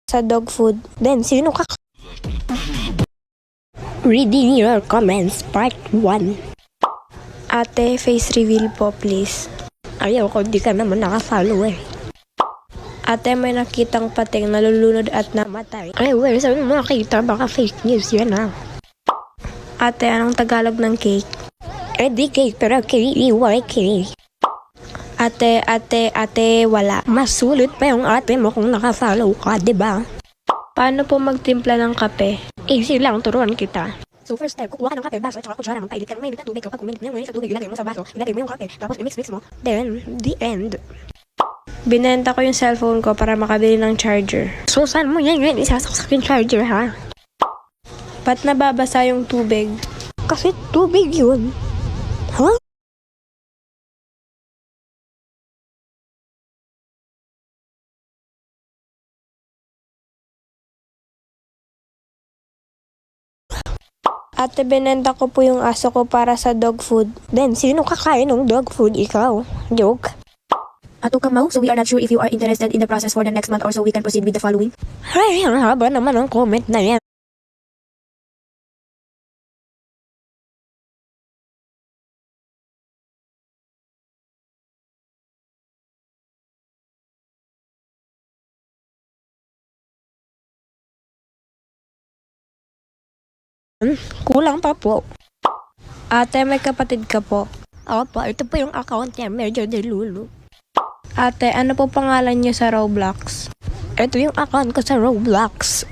sa dog food. Then, sino ka? Reading your comments, part 1. Ate, face reveal po, please. Ayaw ko, di ka naman nakafollow eh. Ate, may nakitang pating nalulunod at namatay. Ay, where? Saan mo nakita? Baka fake news yan ah. Ate, anong Tagalog ng cake? Eh, di cake, pero kiriiway cake. Ate, wala. Mas sulit pa yung ate mo kung nakafollow ka, diba? Paano po magtimpla ng kape? Easy lang, turuan kita. So first step, kukuha ka ng kape, baso, at saka kutsara, magpailit ka ng mainit na tubig. Kapag kuminit na yung mainit na tubig, ilagay mo sa baso, ilagay mo yung kape, tapos i-mix mo. Then, the end. Binenta ko yung cellphone ko para makabili ng charger. So, saan mo yan isasaksak yung charger, ha? Ba't nababasa yung tubig? Kasi tubig yun. Huh? Ate, binenta ko po yung aso ko para sa dog food. Then, sino kakain ng dog food? Ikaw. Joke. Ato Kamau, so we are not sure if you are interested in the process for the next month or so we can proceed with the following. Ay, ang haba naman ang comment na yan. Kulang pa po. Ate, may kapatid ka po. Opo, ito po yung account niya. Medyo delulu. Ate, ano po pangalan niyo sa Roblox? Ito yung account ko sa Roblox.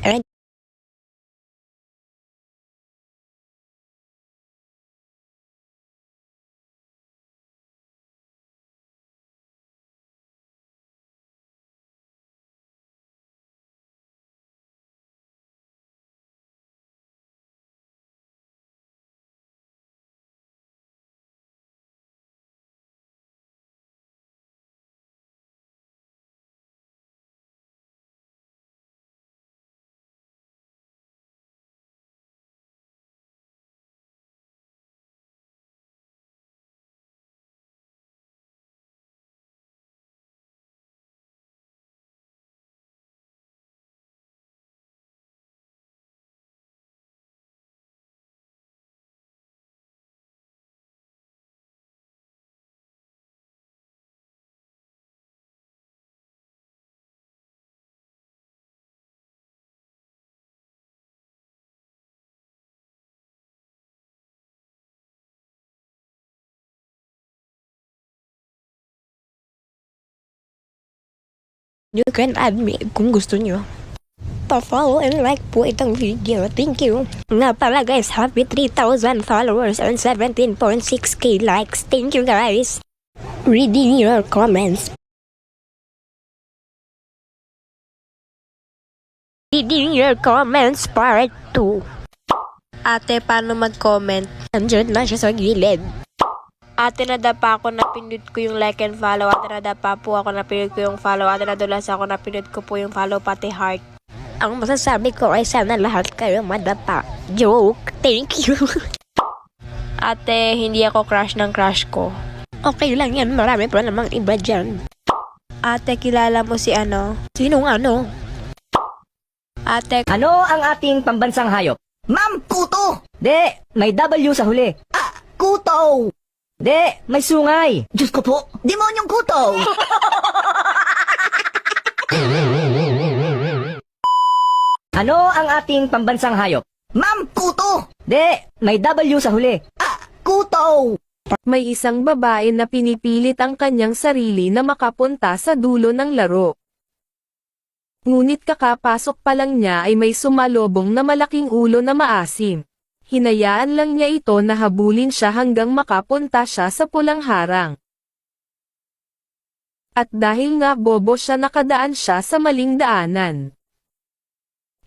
You can add me kung gusto nyo. Pa-follow and like po itong video. Thank you. Nga pala guys, happy 3,000 followers and 17.6k likes. Thank you guys. Reading your comments. Reading your comments part 2. Ate, paano mag-comment? Andyan na siya sa gilid. Ate, nadapa ako, napindot ko yung like and follow. Ate, nadapa po ako, napindot ko yung follow. Ate, nadulas ako, napindot ko po yung follow, pati heart. Ang masasabi ko ay sana lahat kayo madapa. Joke. Thank you. Ate, hindi ako crush ng crush ko. Okay lang yan, marami pa namang iba dyan. Ate, kilala mo si ano? Sinong ano? Ate, Ano ang ating pambansang hayop? Ma'am, kuto! De, may W sa huli. Kuto! De, may sungay. Diyos ko po, demonyong kuto! Ano ang ating pambansang hayop? Ma'am, kuto! De, may W sa huli. Kuto! May isang babae na pinipilit ang kanyang sarili na makapunta sa dulo ng laro. Ngunit kakapasok pa lang niya ay may sumalobong na malaking ulo na maasim. Hinayaan lang niya ito na habulin siya hanggang makapunta siya sa pulang harang. At dahil nga bobo siya, nakadaan siya sa maling daanan.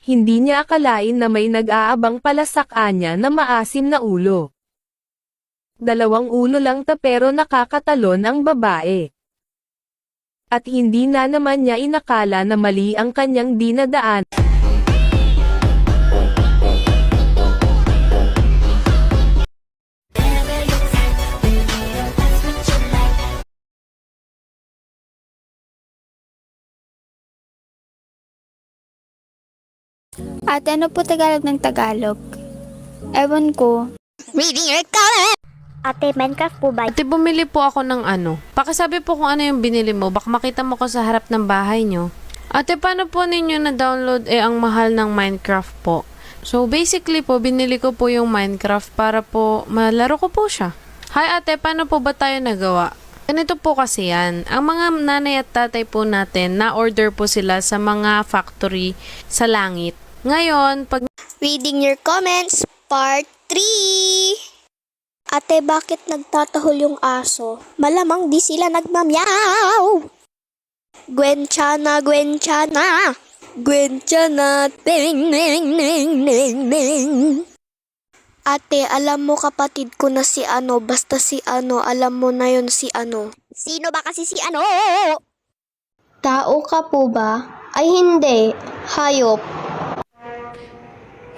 Hindi niya akalain na may nag-aabang pala sa kanya na maasim na ulo. 2 ulo lang pero nakakatalon ang babae. At hindi na naman niya inakala na mali ang kanyang dinadaan. Ate, ano po Tagalog ng Tagalog? Ewan ko. Ate, Minecraft po ba? Ate, bumili po ako ng ano. Pakisabi po kung ano yung binili mo. Baka makita mo ko sa harap ng bahay nyo. Ate, paano po ninyo na-download ang mahal ng Minecraft po? So, basically po, binili ko po yung Minecraft para po malaro ko po siya. Hi ate, paano po ba tayo nagawa? Ganito po kasi yan. Ang mga nanay at tatay po natin, na-order po sila sa mga factory sa langit. Ngayon, pag Reading your comments, part 3! Ate, bakit nagtatahol yung aso? Malamang di sila nagmamyaw! Gwenchana, Gwenchana! Gwenchana, ting, ning, ning, ning, ning. Ate, alam mo kapatid ko na si ano, basta si ano, alam mo na yon si ano. Sino ba kasi si ano? Tao ka po ba? Ay hindi, hayop.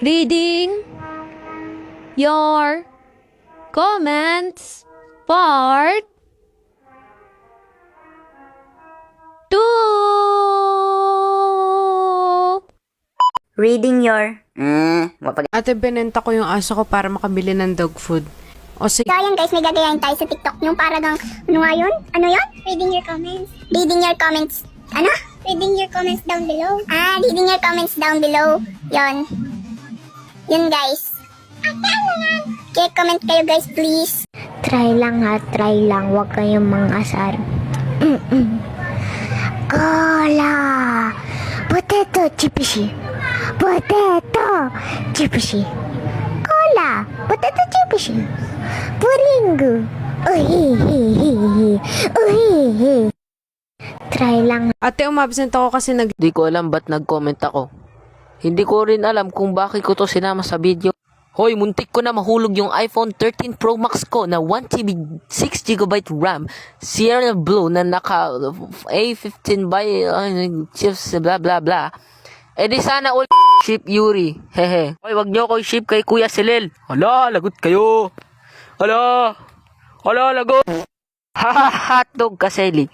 reading your comments, part 2! Reading your... Ate, binenta ko yung aso ko para makabili ng dog food. O sige. So ayan guys, may gagayahin tayo sa TikTok. Yung parang, ano nga yun? Ano yun? Reading your comments. Reading your comments. Ano? Reading your comments down below. Ah, reading your comments down below. Yon. Yun guys. Okay, comment kayo guys please. Try lang ha, try lang. Huwag kayong mangasar. Cola! Potato chipishi. Potato chipishi. Cola! Potato chipishi. Puringu. Uhihihihi. Uhihi. Try lang. Ate, umabsent ako kasi Di ko alam ba't nag-comment ako. Hindi ko rin alam kung bakit ko to sinama sa video. Hoy, muntik ko na mahulog yung iPhone 13 Pro Max ko na 1TB 6GB RAM Sierra Blue na naka A15 by chips blah blah blah. Eh di sana all ship Yuri. Hehe. Hoy, wag nyo ko ship kay Kuya Silil. Hala, lagot kayo. Hala. Hala, lagot. Hotdog kaseli.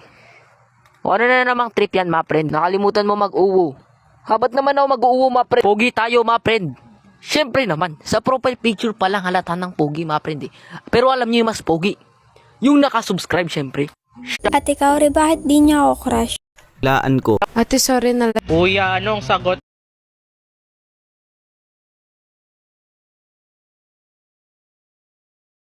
Ano na namang trip yan, ma friend? Nakalimutan mo mag-uwo. Habat naman ako mag-uwo, ma friend. Pogi tayo, ma friend. Siyempre naman, sa profile picture pa lang halata ng pogi, ma friend eh. Pero alam niyo yung mas pogi. Yung nakasubscribe, siyempre. Ate Kaori, bakit di niya ako crush? Laan ko. Ate, sorry na. Kuya, anong sagot?